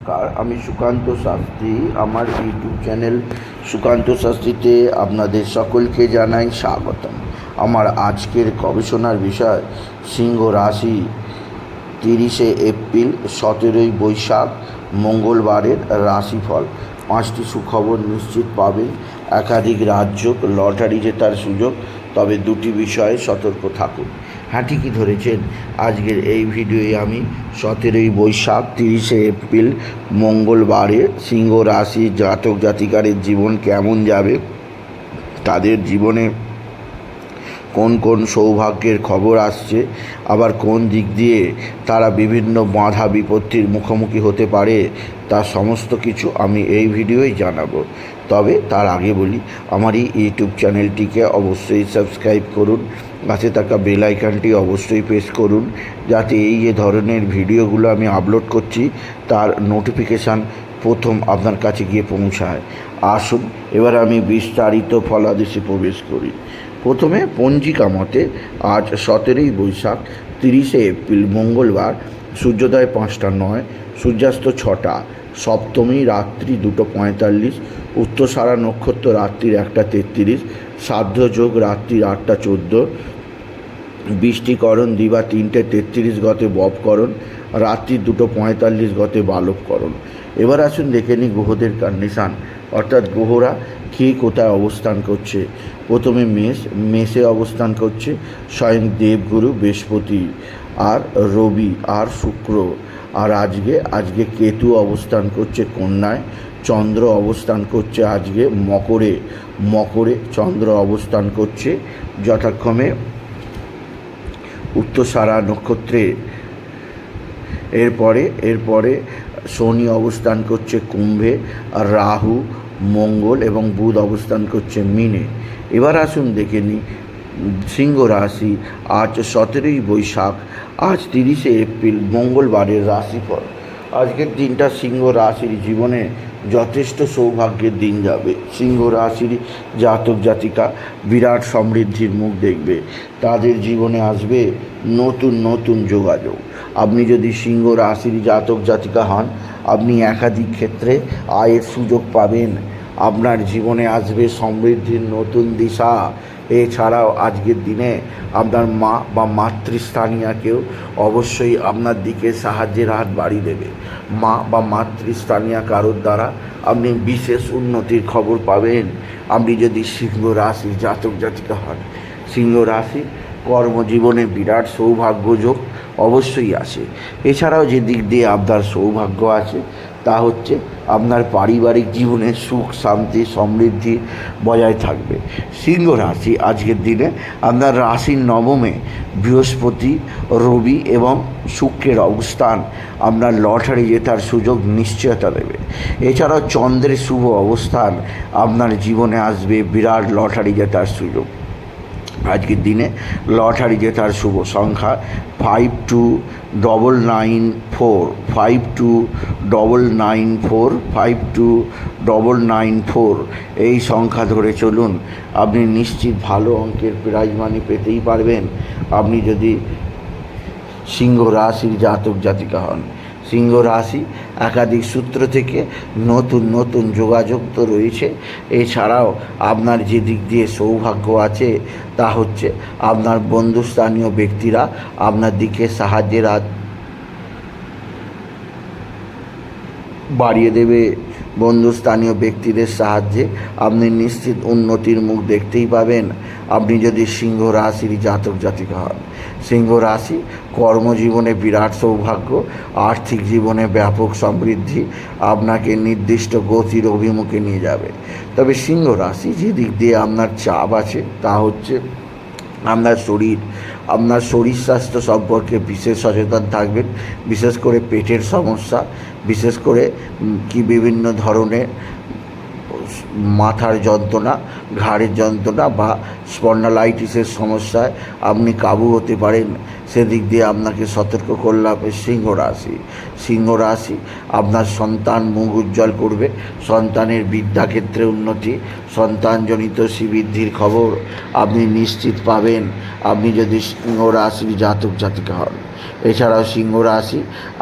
নমস্কার, আমি সুকান্ত শাস্ত্রী। আমার ইউটিউব চ্যানেল সুকান্ত শাস্ত্রীতে আপনাদের সকলকে জানাই স্বাগতম। আমার আজকের গবেষণার বিষয় সিংহ রাশি 30শে এপ্রিল 17ই বৈশাখ মঙ্গলবারের রাশিফল। 5টি সুখবর নিশ্চিত পাবেন, একাধিক রাজ্য লটারি জেতার সুযোগ, তবে 2টি বিষয়ে সতর্ক থাকুন। হ্যাঁ, ঠিকই ধরেছেন। আজকের এই ভিডিওয়ে আমি 17ই বৈশাখ 30শে এপ্রিল মঙ্গলবারে সিংহ রাশি জাতক জাতিকারের জীবন কেমন যাবে, তাদের জীবনে কোন কোন সৌভাগ্যের খবর আসছে, আবার কোন দিক দিয়ে তারা বিভিন্ন বাধা বিপত্তির মুখোমুখি হতে পারে, তার সমস্ত কিছু আমি এই ভিডিওয় জানাবো। তবে তার আগে বলি, আমার এই ইউটিউব চ্যানেলটিকে অবশ্যই সাবস্ক্রাইব করুন, পাশে থাকা বেল আইকনটি অবশ্যই প্রেস করুন, যাতে এই যে ধরনের ভিডিওগুলো আমি আপলোড করছি তার নোটিফিকেশান প্রথম আপনার কাছে গিয়ে পৌঁছায়। আসুন এবার আমি বিস্তারিত ফলাদেশে প্রবেশ করি। প্রথমে পঞ্জিকা মতে আজ 17ই বৈশাখ 30শে এপ্রিল মঙ্গলবার, সূর্যোদয় 5টা 9, সূর্যাস্ত 6টা, সপ্তমী রাত্রি 2:45, উত্তরসারা নক্ষত্র রাত্রির 1টা 33, শ্রাদ্ধ যোগ রাত্রির 8টা 14, বৃষ্টিকরণ দিবা 3টে 33 গতে ববকরণ, রাত্রি 2:45 গতে বালবকরণ। এবার আসুন দেখে নিই গ্রহদের কন্ডিশান, অর্থাৎ গ্রহরা কে কোথায় অবস্থান করছে। প্রথমে মেষে অবস্থান করছে স্বয়ং দেবগুরু বৃহস্পতি, আর রবি, আর শুক্র। আর আজকে কেতু অবস্থান করছে কন্যায়, চন্দ্র অবস্থান করছে আজকে মকরে চন্দ্র অবস্থান করছে যথাক্রমে উত্তরসারা নক্ষত্রে। এরপরে শনি অবস্থান করছে কুম্ভে, আর রাহু, মঙ্গল এবং বুধ অবস্থান করছে মীনে। এবার আসুন দেখে নিই সিংহ রাশি আজ 17ই বৈশাখ, আজ 30শে এপ্রিল মঙ্গলবারের রাশিফল। আজকের দিনটা সিংহ রাশির জীবনে যথেষ্ট সৌভাগ্যের দিন যাবে। সিংহ রাশির জাতক জাতিকা বিরাট সমৃদ্ধির মুখ দেখবে, তাদের জীবনে আসবে নতুন নতুন যোগাযোগ। আপনি যদি সিংহ রাশির জাতক জাতিকা হন, আপনি একাধিক ক্ষেত্রে আয়ের সুযোগ পাবেন, আপনার জীবনে আসবে সমৃদ্ধির নতুন দিশা। এছাড়াও আজকের দিনে আপনার মা বা মাতৃস্থানীয় কেউ অবশ্যই আপনার দিকে সাহায্যের হাত বাড়িয়ে দেবে। মা বা মাতৃস্থানীয় কারোর দ্বারা আপনি বিশেষ উন্নতির খবর পাবেন, আপনি যদি সিংহ রাশির জাতক জাতিকা হন। সিংহ রাশি কর্মজীবনে বিরাট সৌভাগ্যযোগ অবশ্যই আসে। এছাড়াও যে দিক দিয়ে আপনার সৌভাগ্য আছে তা হচ্ছে আপনার পারিবারিক জীবনে সুখ শান্তি সমৃদ্ধি বজায় থাকবে। সিংহ রাশি আজকের দিনে আপনার রাশির নবমে বৃহস্পতি, রবি এবং শুক্রের অবস্থান আপনার লটারি জেতার সুযোগ নিশ্চয়তা দেবে। এছাড়াও চন্দ্রের শুভ অবস্থান আপনার জীবনে আসবে বিরাট লটারি জেতার সুযোগ। আজকের দিনে লটারি জেতার শুভ সংখ্যা 529945, 529945, 5299। এই সংখ্যা ধরে চলুন, আপনি নিশ্চিত ভালো অঙ্কের প্রাইজ মানি পেতেই পারবেন, আপনি যদি সিংহ রাশির জাতক জাতিকা হন। সিংহ রাশি একাধিক সূত্র থেকে নতুন নতুন যোগাযোগ তো রয়েছে। এছাড়াও আপনার যে দিক দিয়ে সৌভাগ্য আছে তা হচ্ছে আপনার বন্ধুস্থানীয় ব্যক্তিরা আপনার দিকে সাহায্যের হাত বাড়িয়ে দেবে। বন্ধুস্থানীয় ব্যক্তিদের সাহায্যে আপনি নিশ্চিত উন্নতির মুখ দেখতেই পাবেন, আপনি যদি সিংহ রাশির জাতক জাতিকা হন। সিংহ রাশি কর্মজীবনে বিরাট সৌভাগ্য, আর্থিক জীবনে ব্যাপক সমৃদ্ধি আপনাকে নির্দিষ্ট গতির অভিমুখে নিয়ে যাবে। তবে সিংহ রাশি যে দিক দিয়ে আপনার চাপ আছে তা হচ্ছে আপনার শরীর স্বাস্থ্য সম্পর্কে বিশেষ সচেতন থাকবেন, বিশেষ করে পেটের সমস্যা, বিশেষ করে বিভিন্ন ধরনের মাথার যন্ত্রণা, ঘাড়ের যন্ত্রণা বা স্পন্ডালাইটিসের সমস্যায় আপনি কাবু হতে পারেন। সেদিক দিয়ে আপনাকে সতর্ক করলাম। সিংহ রাশি, সিংহ রাশি আপনার সন্তান মুখ উজ্জ্বল করবে, সন্তানের বিদ্যাক্ষেত্রে উন্নতি, সন্তানজনিত শ্রীবৃদ্ধির খবর আপনি নিশ্চিত পাবেন আপনি যদি সিংহ রাশির জাতক জাতিকা হন। এছাড়াও সিংহ রাশি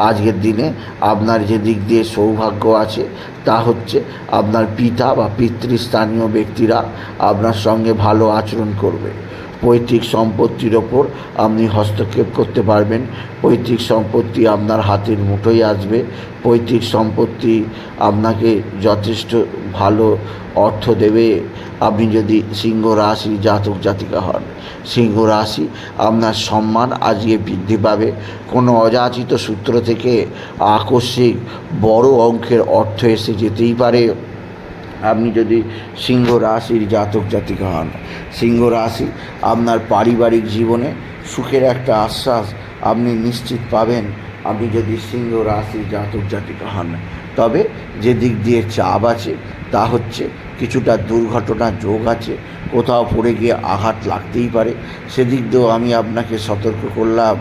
আজকের দিনে আপনার যে দিক দিয়ে সৌভাগ্য আছে তা হচ্ছে আপনার পিতা বা পিতৃস্থানীয় ব্যক্তিরা আপনার সঙ্গে ভালো আচরণ করবে। পৈতৃক সম্পত্তির ওপর আপনি হস্তক্ষেপ করতে পারবেন, পৈতৃক সম্পত্তি আপনার হাতের মুঠোয় আসবে, পৈতৃক সম্পত্তি আপনাকে যথেষ্ট ভালো অর্থ দেবে আপনি যদি সিংহ রাশি জাতক জাতিকা হন। সিংহ রাশি আপনার সম্মান আজকে বৃদ্ধি পাবে, কোনো অযাচিত সূত্র থেকে আকস্মিক বড় অঙ্কের অর্থ এসে যেতেই পারে আপনি যদি সিংহ রাশির জাতক জাতিকা হন। সিংহ রাশি আপনার পারিবারিক জীবনে সুখের একটা আশ্বাস আপনি নিশ্চিত পাবেন আপনি যদি সিংহ রাশির জাতক জাতিকা হন। তবে যে দিক দিয়ে চাপ আছে তা হচ্ছে কিছুটা দুর্ঘটনার যোগ আছে, কোথাও পড়ে গিয়ে আঘাত লাগতেই পারে, সেদিক দিয়েও আমি আপনাকে সতর্ক করলাম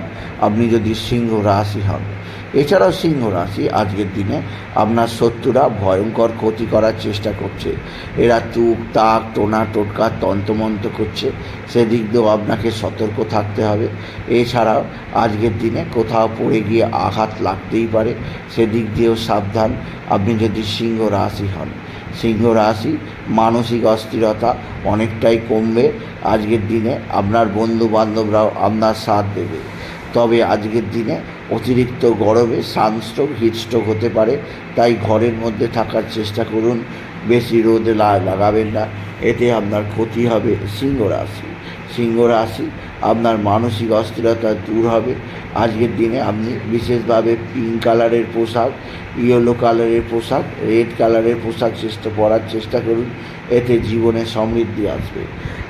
আপনি যদি সিংহ রাশি হন। এছাড়াও সিংহ রাশি আজকের দিনে আপনার শত্রুরা ভয়ঙ্কর ক্ষতি করার চেষ্টা করছে, এরা তুক তাক টোনা টোটকা তন্ত্রমন্ত্র করছে, সেদিক দিয়েও আপনাকে সতর্ক থাকতে হবে। এছাড়াও আজকের দিনে কোথাও পড়ে গিয়ে আঘাত লাগতেই পারে, সেদিক দিয়েও সাবধান আপনি যদি সিংহ রাশি হন। সিংহ রাশি মানসিক অস্থিরতা অনেকটাই কমবে আজকের দিনে, আপনার বন্ধু বান্ধবরাও আপনার সাথ দেবে। তবে আজকের দিনে অতিরিক্ত গরমে সানস্ট্রোক হিটস্ট্রোক হতে পারে, তাই ঘরের মধ্যে থাকার চেষ্টা করুন, বেশি রোদে লাগাবেন না, এতে আপনার ক্ষতি হবে। সিংহ রাশি, সিংহ রাশি আপনার মানসিক অস্থিরতা দূর হবে আজকের দিনে। আপনি বিশেষভাবে পিঙ্ক কালারের পোশাক, ইয়েলো কালারের পোশাক, রেড কালারের পোশাক পরার চেষ্টা করুন, এতে জীবনে সমৃদ্ধি আসবে।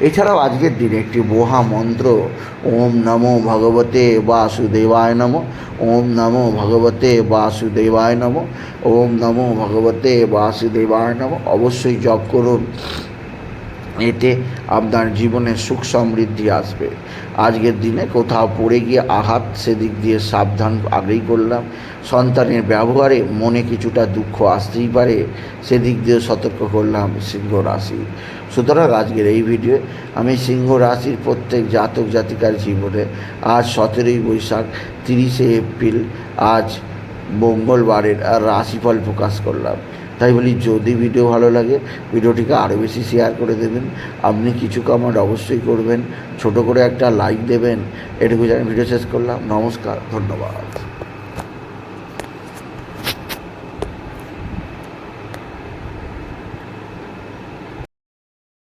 এছাড়াও আজকের দিনে একটি মহা মন্ত্র ওম নমো ভগবতে বাসুদেবায় নমঃ, ওম নমো ভগবতে বাসুদেবায় নমঃ, ওম নমো ভগবতে বাসুদেবায় নমঃ অবশ্যই জপ করুন, এতে আপনার জীবনে সুখ সমৃদ্ধি আসবে। আজকের দিনে কোথাও পড়ে গিয়ে আঘাত, সেদিক দিয়ে সাবধান আগেই করলাম। সন্তানের ব্যবহারে মনে কিছুটা দুঃখ আসতেই পারে, সেদিক দিয়ে সতর্ক করলাম সিংহ রাশি। সুতরাং আজকের এই ভিডিও আমি সিংহ রাশির প্রত্যেক জাতক জাতিকার জীবনে আজ 17ই বৈশাখ 30শে এপ্রিল আজ মঙ্গলবারের রাশিফল প্রকাশ করলাম। তাই বলি যদি ভিডিও ভালো লাগে ভিডিওটিকে আরও বেশি শেয়ার করে দেবেন, আপনি কিছু কমেন্ট অবশ্যই করবেন, ছোট করে একটা লাইক দেবেন, এটুকু জানি ভিডিও শেষ করলাম। নমস্কার, ধন্যবাদ।